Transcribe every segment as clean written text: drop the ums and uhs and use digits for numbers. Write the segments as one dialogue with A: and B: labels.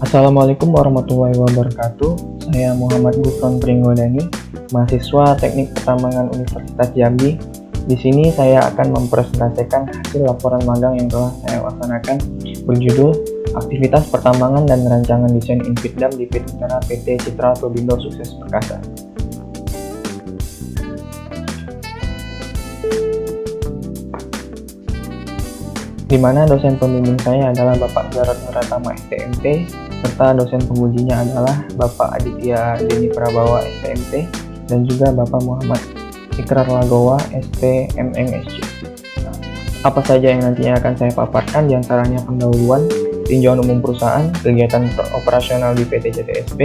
A: Assalamualaikum warahmatullahi wabarakatuh. Saya Muhammad Gufron Pringgodani, mahasiswa Teknik Pertambangan Universitas Jambi. Di sini saya akan mempresentasikan hasil laporan magang yang telah saya laksanakan berjudul Aktivitas Pertambangan dan Rancangan Desain Inpitdam di PIT Utara PT Citra Tobindo Sukses Perkasa. Di mana dosen pembimbing saya adalah Bapak Jarod Nuratama STMT, serta dosen pengujinya adalah Bapak Aditya Deni Prabawa STMT, dan juga Bapak Muhammad Ikrar Lagowa STMMSC. Apa saja yang nantinya akan saya paparkan, diantaranya pendahuluan, tinjauan umum perusahaan, kegiatan operasional di PT CTSP,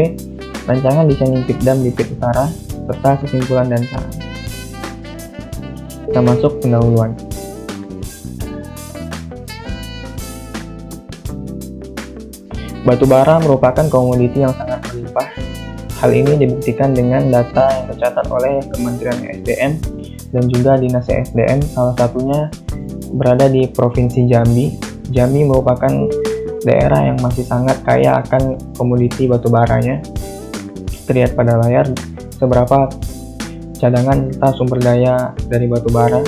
A: rancangan desain Inpitdam di PIT Utara, serta kesimpulan dan saran. Kita masuk pendahuluan. Batubara merupakan komoditi yang sangat berlimpah. Hal ini dibuktikan dengan data yang tercatat oleh Kementerian SDM dan juga Dinas SDM, salah satunya berada di Provinsi Jambi. Jambi merupakan daerah yang masih sangat kaya akan komoditi batubaranya. Terlihat pada layar seberapa cadangan serta sumber daya dari batubara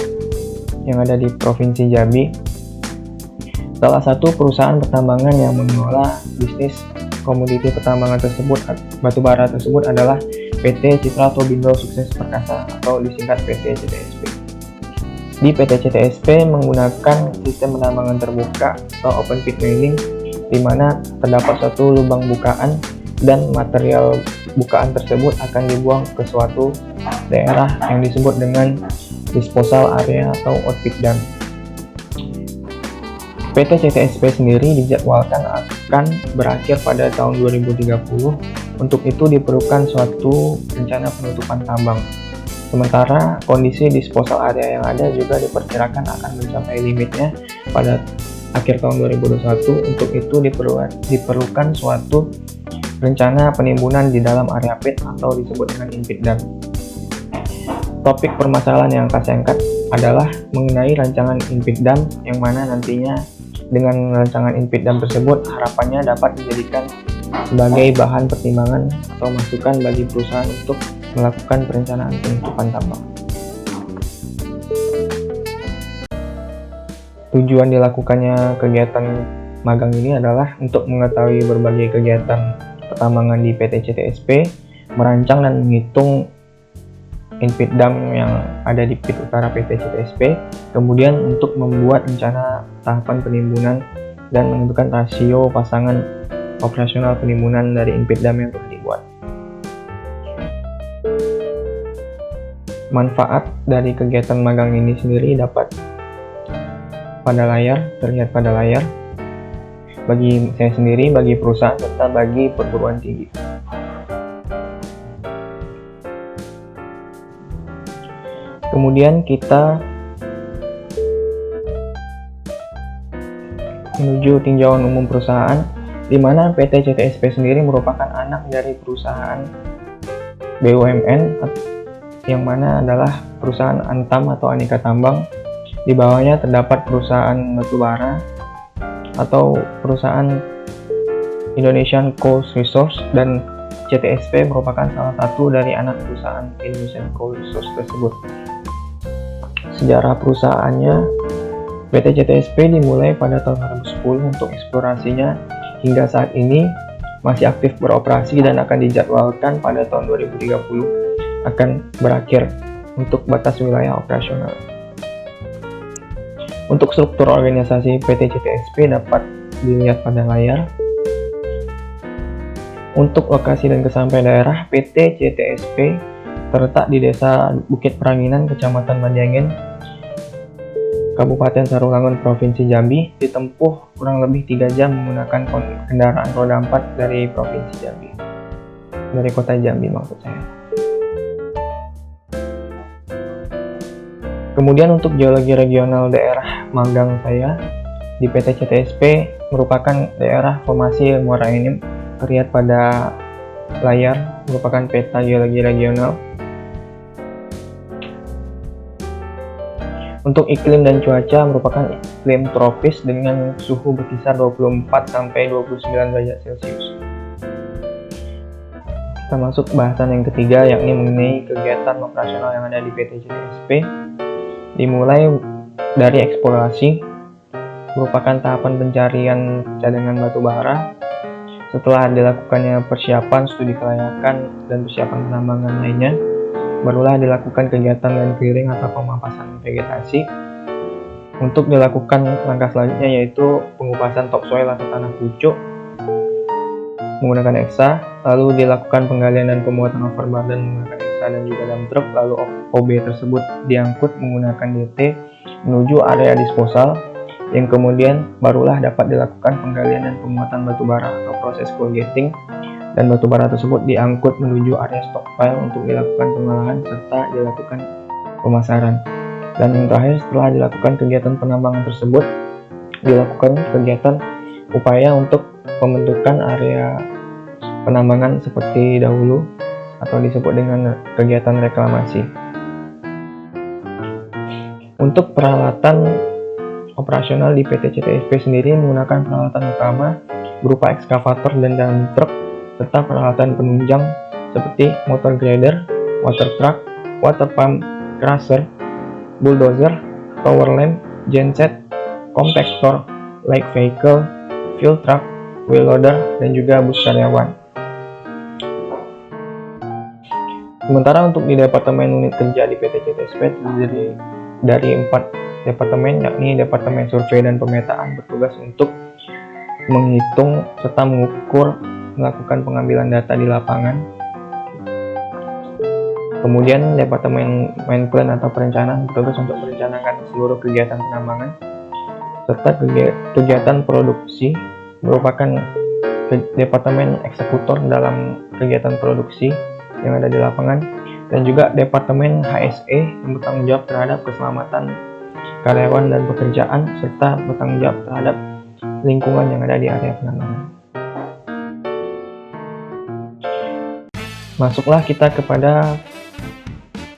A: yang ada di Provinsi Jambi. Salah satu perusahaan pertambangan yang mengelola bisnis komoditi pertambangan tersebut, batubara tersebut adalah PT Citra Tobindo Sukses Perkasa atau disingkat PT CTSP. Di PT CTSP menggunakan sistem penambangan terbuka atau open pit mining, di mana terdapat suatu lubang bukaan dan material bukaan tersebut akan dibuang ke suatu daerah yang disebut dengan disposal area atau output dump. PT CTSP sendiri dijadwalkan akan berakhir pada tahun 2030. Untuk itu diperlukan suatu rencana penutupan tambang. Sementara kondisi disposal area yang ada juga diperkirakan akan mencapai limitnya pada akhir tahun 2021. Untuk itu diperlukan suatu rencana penimbunan di dalam area pit atau disebut dengan Inpitdam. Topik permasalahan yang akan saya angkat adalah mengenai rancangan Inpitdam, yang mana nantinya dengan rancangan Inpitdam tersebut harapannya dapat dijadikan sebagai bahan pertimbangan atau masukan bagi perusahaan untuk melakukan perencanaan penutupan tambang. Tujuan dilakukannya kegiatan magang ini adalah untuk mengetahui berbagai kegiatan pertambangan di PT CTSP, merancang dan menghitung Inpitdam yang ada di PIT Utara PT CTSP, kemudian untuk membuat rencana tahapan penimbunan dan menentukan rasio pasangan operasional penimbunan dari Inpitdam yang telah dibuat. Manfaat dari kegiatan magang ini sendiri dapat terlihat pada layar, bagi saya sendiri, bagi perusahaan, serta bagi perguruan tinggi. Kemudian kita menuju tinjauan umum perusahaan, di mana PT CTSP sendiri merupakan anak dari perusahaan BUMN, yang mana adalah perusahaan Antam atau Aneka Tambang. Di bawahnya terdapat perusahaan batubara atau perusahaan Indonesian Coal Resource, dan CTSP merupakan salah satu dari anak perusahaan Indonesian Coal Resource tersebut. Sejarah perusahaannya, PT CTSP dimulai pada tahun 2010 untuk eksplorasinya, hingga saat ini masih aktif beroperasi dan akan dijadwalkan pada tahun 2030 akan berakhir untuk batas wilayah operasional. Untuk struktur organisasi PT CTSP dapat dilihat pada layar. Untuk lokasi dan kesampaian daerah, PT CTSP terletak di Desa Bukit Peranginan, Kecamatan Madiangin, Kabupaten Sarulangun, Provinsi Jambi, ditempuh kurang lebih 3 jam menggunakan kendaraan roda 4 dari Provinsi Jambi. Dari kota Jambi maksud saya. Kemudian untuk geologi regional daerah magang saya di PT CTSP merupakan daerah formasi Muara Enim, terlihat pada layar, merupakan peta geologi regional. Untuk iklim dan cuaca merupakan iklim tropis dengan suhu berkisar 24 sampai 29 derajat Celcius. Kita masuk bahasan yang ketiga, yakni mengenai kegiatan operasional yang ada di PT CTSP. Dimulai dari eksplorasi, merupakan tahapan pencarian cadangan batu bara. Setelah dilakukannya persiapan, studi kelayakan, dan persiapan penambangan lainnya, barulah dilakukan kegiatan land clearing atau pemapasan vegetasi. Untuk dilakukan langkah selanjutnya yaitu pengupasan topsoil atau tanah pucuk menggunakan eksa, lalu dilakukan penggalian dan pemuatan overburden menggunakan eksa dan juga dump truck, lalu OB tersebut diangkut menggunakan DT menuju area disposal, yang kemudian barulah dapat dilakukan penggalian dan pemuatan batu bara atau proses coal getting, dan batu bara tersebut diangkut menuju area stockpile untuk dilakukan pengolahan serta dilakukan pemasaran. Dan yang terakhir, setelah dilakukan kegiatan penambangan tersebut, dilakukan kegiatan upaya untuk pembentukan area penambangan seperti dahulu atau disebut dengan kegiatan reklamasi. Untuk peralatan operasional di PT CTSP sendiri menggunakan peralatan utama berupa ekskavator dan dump truck serta peralatan penunjang seperti motor grader, water truck, water pump, crusher, bulldozer, power lamp, genset, compactor, light vehicle, field truck, wheel loader, dan juga bus karyawan. Sementara untuk di Departemen Unit Kerja di PT CTSP terdiri dari 4 departemen, yakni Departemen Survei dan Pemetaan bertugas untuk menghitung serta mengukur, melakukan pengambilan data di lapangan. Kemudian Departemen Main Plan atau Perencanaan bertugas untuk merencanakan seluruh kegiatan penambangan, serta kegiatan produksi merupakan Departemen Eksekutor dalam kegiatan produksi yang ada di lapangan, dan juga Departemen HSE yang bertanggung jawab terhadap keselamatan karyawan dan pekerjaan, serta bertanggung jawab terhadap lingkungan yang ada di area penambangan. Masuklah kita kepada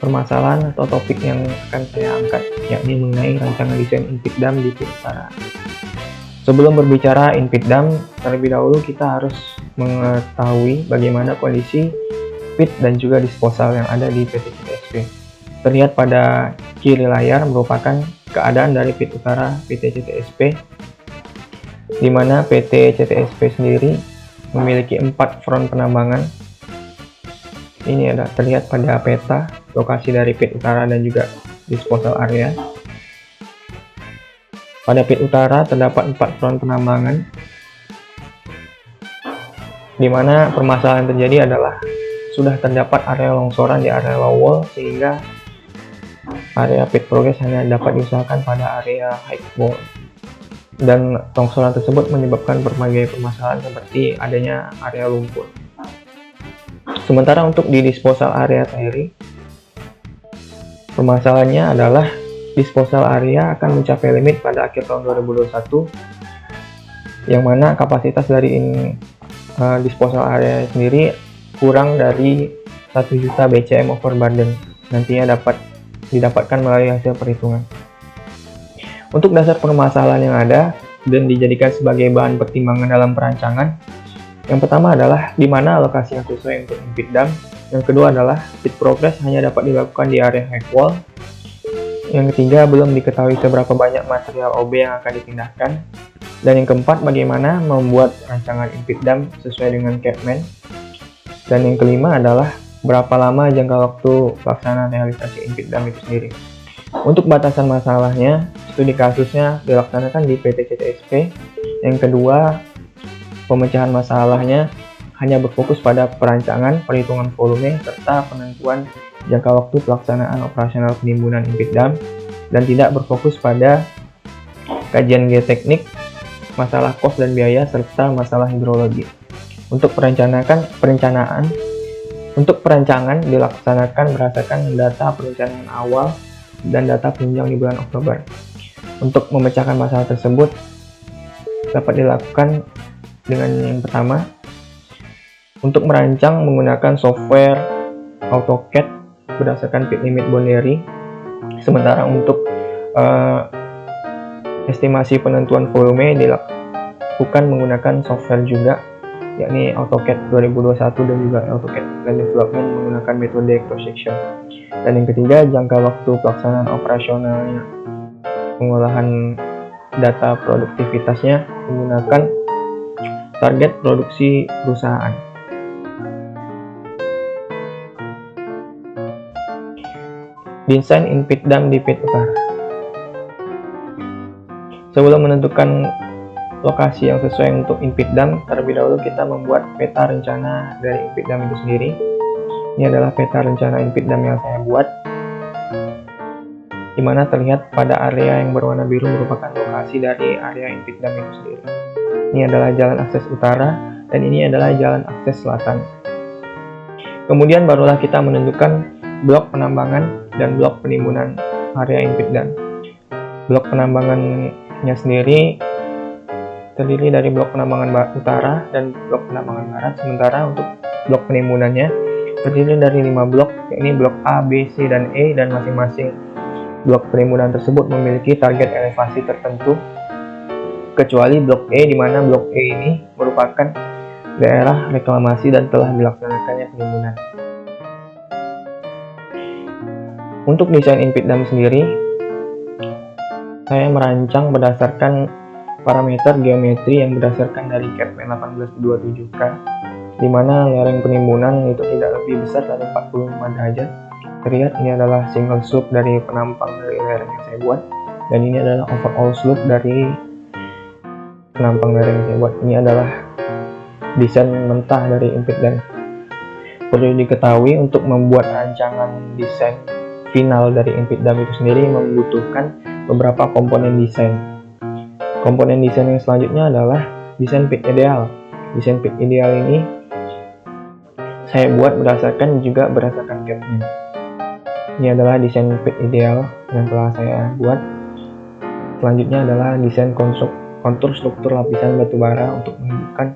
A: permasalahan atau topik yang akan saya angkat, yakni mengenai rancangan desain in-pit dam di PIT Utara. Sebelum berbicara in-pit dam, terlebih dahulu kita harus mengetahui bagaimana kondisi pit dan juga disposal yang ada di PT CTSP. Terlihat pada kiri layar merupakan keadaan dari PIT Utara PT CTSP, di mana PT CTSP sendiri memiliki 4 front penambangan. Ini ada terlihat pada peta lokasi dari PIT Utara dan juga disposal area. Pada PIT Utara terdapat 4 front penambangan, di mana permasalahan terjadi adalah sudah terdapat area longsoran di area low wall, sehingga area pit progress hanya dapat diusahakan pada area high wall, dan longsoran tersebut menyebabkan berbagai permasalahan seperti adanya area lumpur. Sementara untuk di disposal area sendiri, permasalahannya adalah disposal area akan mencapai limit pada akhir tahun 2021, yang mana kapasitas dari disposal area sendiri kurang dari 1 juta BCM overburden, nantinya dapat didapatkan melalui hasil perhitungan. Untuk dasar permasalahan yang ada dan dijadikan sebagai bahan pertimbangan dalam perancangan, yang pertama adalah di mana lokasi yang sesuai untuk in-pit dam. Yang kedua adalah pit progress hanya dapat dilakukan di area high wall. Yang ketiga, belum diketahui seberapa banyak material OB yang akan dipindahkan. Dan yang keempat, bagaimana membuat rancangan in-pit dam sesuai dengan Capman. Dan yang kelima adalah berapa lama jangka waktu pelaksanaan realisasi in-pit dam itu sendiri. Untuk batasan masalahnya, studi kasusnya dilaksanakan di PT CTSP. Yang kedua, pemecahan masalahnya hanya berfokus pada perancangan, perhitungan volume, serta penentuan jangka waktu pelaksanaan operasional penimbunan in-pit dam, dan tidak berfokus pada kajian geoteknik, masalah kos dan biaya, serta masalah hidrologi. Untuk perancangan dilaksanakan berdasarkan data perencanaan awal dan data penunjang di bulan Oktober. Untuk memecahkan masalah tersebut dapat dilakukan dengan yang pertama, untuk merancang menggunakan software AutoCAD berdasarkan pit limit boundary. Sementara untuk estimasi penentuan volume dilakukan menggunakan software juga yakni AutoCAD 2021 dan juga AutoCAD Plan Development menggunakan metode cross section. Dan yang ketiga, jangka waktu pelaksanaan operasionalnya pengolahan data produktivitasnya menggunakan target produksi perusahaan. Desain Inpidam di PIT Utara. Sebelum menentukan lokasi yang sesuai untuk Inpidam, terlebih dahulu kita membuat peta rencana dari Inpidam itu sendiri. Ini adalah peta rencana Inpidam yang saya buat, di mana terlihat pada area yang berwarna biru merupakan lokasi dari area Inpidam itu sendiri. Ini adalah jalan akses utara dan ini adalah jalan akses selatan. Kemudian barulah kita menentukan blok penambangan dan blok penimbunan area Inpidam. Blok penambangannya sendiri terdiri dari blok penambangan utara dan blok penambangan barat, sementara untuk blok penimbunannya terdiri dari 5 blok, yakni blok A, B, C, dan E, dan masing-masing blok penimbunan tersebut memiliki target elevasi tertentu, kecuali blok E, di mana blok E ini merupakan daerah reklamasi dan telah dilaksanakannya penimbunan. Untuk desain Inpidam sendiri, saya merancang berdasarkan parameter geometri yang berdasarkan dari CAD 1827K, di mana lereng penimbunan itu tidak lebih besar dari 45 derajat. Terlihat ini adalah single slope dari penampang dari lereng yang saya buat, dan ini adalah overall slope dari penampang lereng yang saya buat. Ini adalah desain mentah dari Inpidam. Perlu diketahui, untuk membuat rancangan desain final dari Inpidam itu sendiri membutuhkan beberapa komponen desain. Komponen desain yang selanjutnya adalah desain pit ideal. Desain pit ideal ini saya buat berdasarkan CAD-nya. Ini adalah desain pit ideal yang telah saya buat. Selanjutnya adalah desain kontur struktur lapisan batubara untuk menunjukkan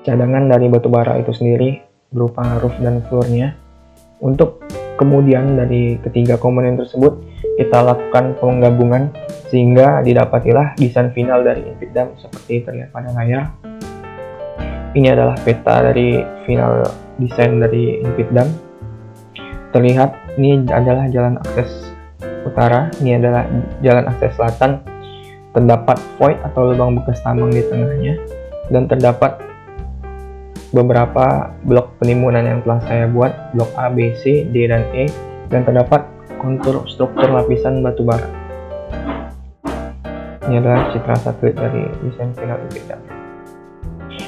A: cadangan dari batubara itu sendiri berupa roof dan floor-nya. Untuk kemudian dari ketiga komponen tersebut kita lakukan penggabungan sehingga didapatilah desain final dari Inpidam seperti terlihat pada layar. Ini adalah peta dari final desain dari Inpidam. Terlihat ini adalah jalan akses utara, ini adalah jalan akses selatan. Terdapat void atau lubang bekas tambang di tengahnya, dan terdapat beberapa blok penimbunan yang telah saya buat, blok A, B, C, D, dan E, dan terdapat kontur struktur lapisan batubara. Ini adalah citra satelit dari desain final Inpidam.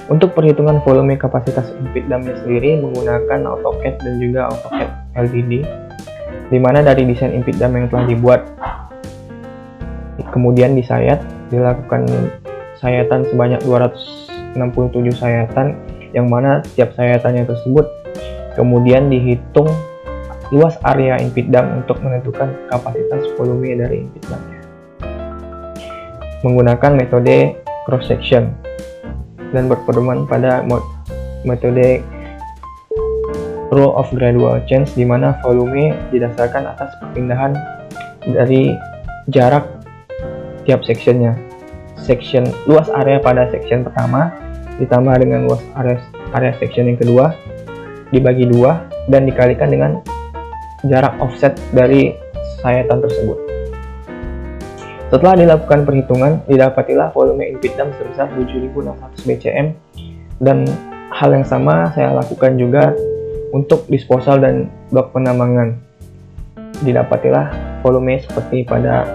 A: Untuk perhitungan volume kapasitas Inpidamnya sendiri menggunakan AutoCAD dan juga AutoCAD LDD, di mana dari desain Inpidam yang telah dibuat kemudian disayat, dilakukan sayatan sebanyak 267 sayatan, yang mana setiap sayatannya tersebut kemudian dihitung luas area Inpidam untuk menentukan kapasitas volume dari Inpidamnya menggunakan metode cross section dan berpedoman pada metode rule of gradual change, di mana volume didasarkan atas perpindahan dari jarak tiap sectionnya. Luas area pada section pertama ditambah dengan luas area section yang kedua dibagi 2 dan dikalikan dengan jarak offset dari sayatan tersebut. Setelah dilakukan perhitungan, didapatilah volume Inpidam sebesar 7.600 BCM, dan hal yang sama saya lakukan juga untuk disposal dan blok penambangan. Didapatilah volume seperti pada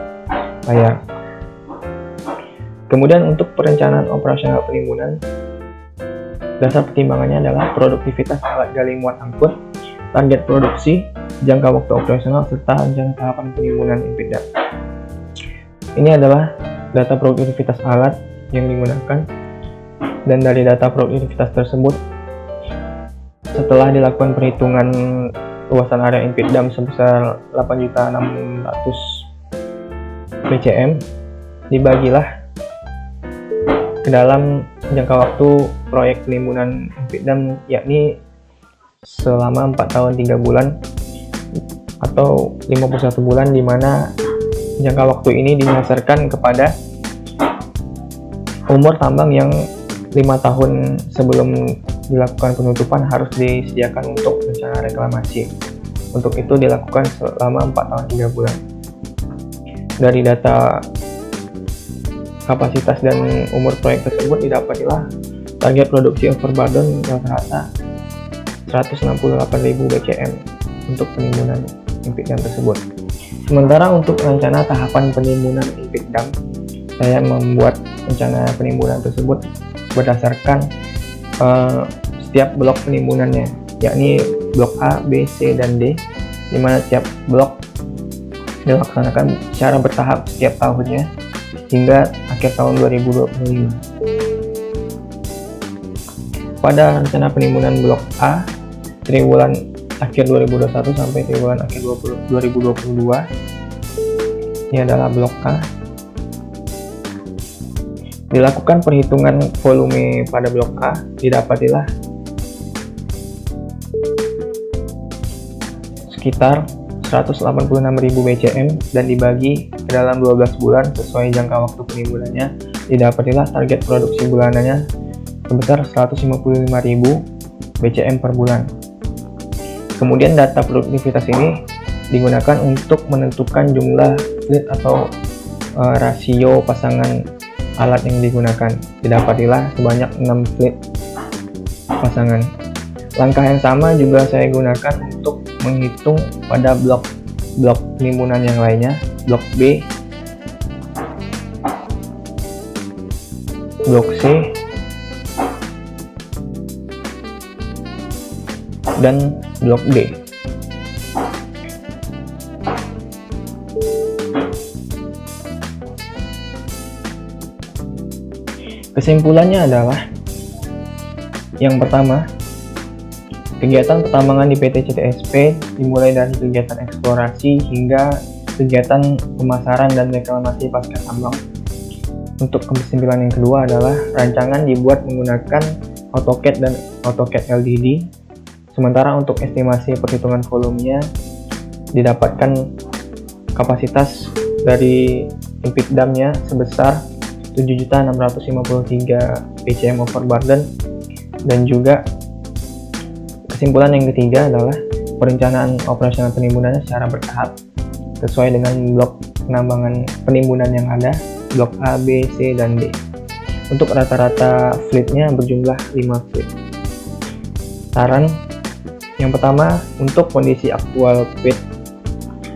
A: layar. Kemudian untuk perencanaan operasional penimbunan, dasar pertimbangannya adalah produktivitas alat gali muat angkut, target produksi, jangka waktu operasional, serta rencana tahapan penimbunan Inpidam. Ini adalah data produktivitas alat yang digunakan, dan dari data produktivitas tersebut, setelah dilakukan perhitungan luasan area Inpidam sebesar 8.600 BCM, dibagilah ke dalam jangka waktu proyek penimbunan Inpidam, yakni selama 4 tahun 3 bulan atau 51 bulan, di mana jangka waktu ini didasarkan kepada umur tambang yang 5 tahun sebelum dilakukan penutupan harus disediakan untuk rencana reklamasi. Untuk itu dilakukan selama 4 tahun 3 bulan. Dari data kapasitas dan umur proyek tersebut didapatilah target produksi overburden rata-rata 168.000 BCM untuk penimbunan impit dam tersebut. Sementara untuk rencana tahapan penimbunan impit dam, saya membuat rencana penimbunan tersebut berdasarkan setiap blok penimbunannya, yakni blok A, B, C, dan D, di mana setiap blok dilaksanakan secara bertahap setiap tahunnya hingga akhir tahun 2025. Pada rencana penimbunan blok A, triwulan akhir 2021 sampai triwulan akhir 2022, ini adalah blok A. Dilakukan perhitungan volume pada blok A, didapatilah sekitar 186.000 BCM dan dibagi ke dalam 12 bulan sesuai jangka waktu penimbunannya, didapatilah target produksi bulanannya sebesar 155.000 BCM per bulan. Kemudian data produktivitas ini digunakan untuk menentukan jumlah fleet atau rasio pasangan alat yang digunakan, didapatilah sebanyak 6 fleet pasangan. Langkah yang sama juga saya gunakan untuk menghitung pada blok penimbunan yang lainnya, blok B, blok C, dan blok D. Kesimpulannya adalah, yang pertama, kegiatan pertambangan di PT CTSP dimulai dari kegiatan eksplorasi hingga kegiatan pemasaran dan reklamasi pasca tambang. Untuk kesimpulan yang kedua adalah rancangan dibuat menggunakan AutoCAD dan AutoCAD LDD. Sementara untuk estimasi perhitungan volumenya didapatkan kapasitas dari impit damnya sebesar 7.653 BCM overburden, dan juga kesimpulan yang ketiga adalah perencanaan operasional penimbunannya secara bertahap sesuai dengan blok penambangan penimbunan yang ada, blok A, B, C, dan D. Untuk rata-rata fleetnya berjumlah 5 fleet. Saran yang pertama, untuk kondisi aktual pit,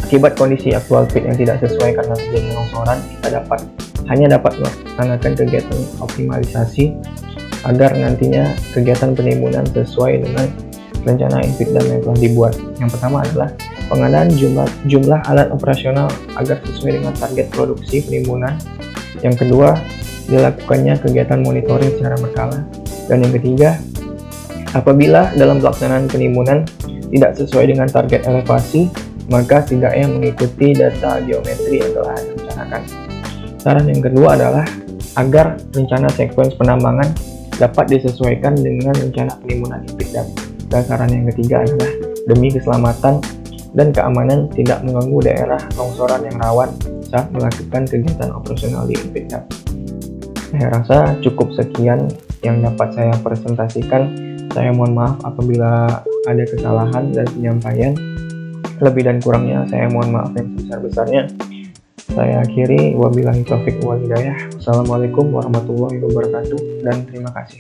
A: akibat kondisi aktual pit yang tidak sesuai karena terjadi longsoran, kita hanya dapat melaksanakan kegiatan optimalisasi agar nantinya kegiatan penimbunan sesuai dengan rencana impit dam yang telah dibuat. Yang pertama adalah pengadaan jumlah alat operasional agar sesuai dengan target produksi penimbunan. Yang kedua, dilakukannya kegiatan monitoring secara berkala. Dan yang ketiga, apabila dalam pelaksanaan penimbunan tidak sesuai dengan target elevasi, maka setidaknya mengikuti data geometri yang telah direncanakan. Saran yang kedua adalah agar rencana sekuens penambangan dapat disesuaikan dengan rencana penimbunan impit dam. Dan saran yang ketiga adalah demi keselamatan dan keamanan tidak mengganggu daerah longsoran yang rawan saat melakukan kegiatan operasional di impit dam. Saya rasa cukup sekian yang dapat saya presentasikan. Saya mohon maaf apabila ada kesalahan dan penyampaian. Lebih dan kurangnya saya mohon maaf yang sebesar-besarnya. Saya akhiri, wabillahi taufik wal hidayah. Wassalamualaikum warahmatullahi wabarakatuh, dan terima kasih.